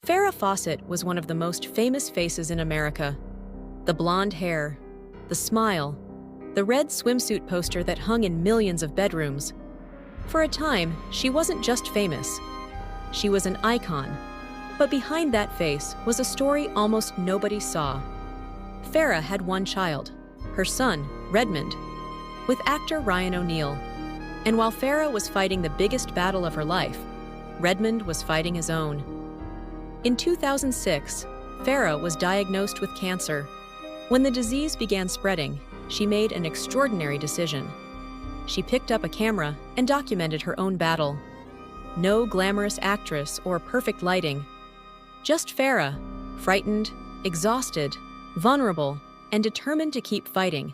Farrah Fawcett was one of the most famous faces in America. The blonde hair, the smile, the red swimsuit poster that hung in millions of bedrooms. For a time, she wasn't just famous. She was an icon. But behind that face was a story almost nobody saw. Farrah had one child, her son, Redmond, with actor Ryan O'Neal. And while Farrah was fighting the biggest battle of her life, Redmond was fighting his own. In 2006, Farrah was diagnosed with cancer. When the disease began spreading, she made an extraordinary decision. She picked up a camera and documented her own battle. No glamorous actress or perfect lighting. Just Farrah, frightened, exhausted, vulnerable, and determined to keep fighting.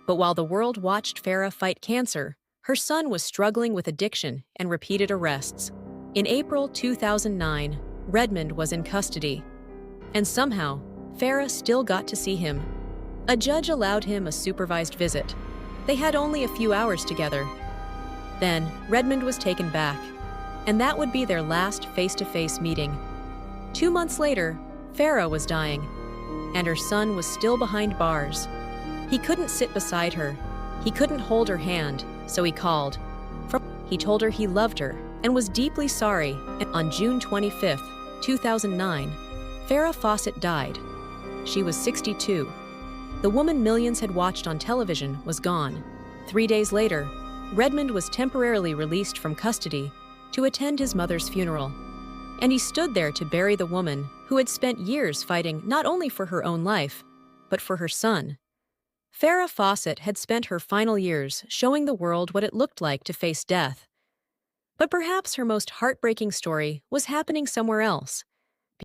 But while the world watched Farrah fight cancer, her son was struggling with addiction and repeated arrests. In April 2009, Redmond was in custody. And somehow, Farrah still got to see him. A judge allowed him a supervised visit. They had only a few hours together. Then, Redmond was taken back, and that would be their last face-to-face meeting. 2 months later, Farrah was dying, and her son was still behind bars. He couldn't sit beside her. He couldn't hold her hand, so he called. He told her he loved her and was deeply sorry. And on June 25, 2009, Farrah Fawcett died. She was 62. The woman millions had watched on television was gone. 3 days later, Redmond was temporarily released from custody to attend his mother's funeral. And he stood there to bury the woman who had spent years fighting not only for her own life, but for her son. Farrah Fawcett had spent her final years showing the world what it looked like to face death. But perhaps her most heartbreaking story was happening somewhere else.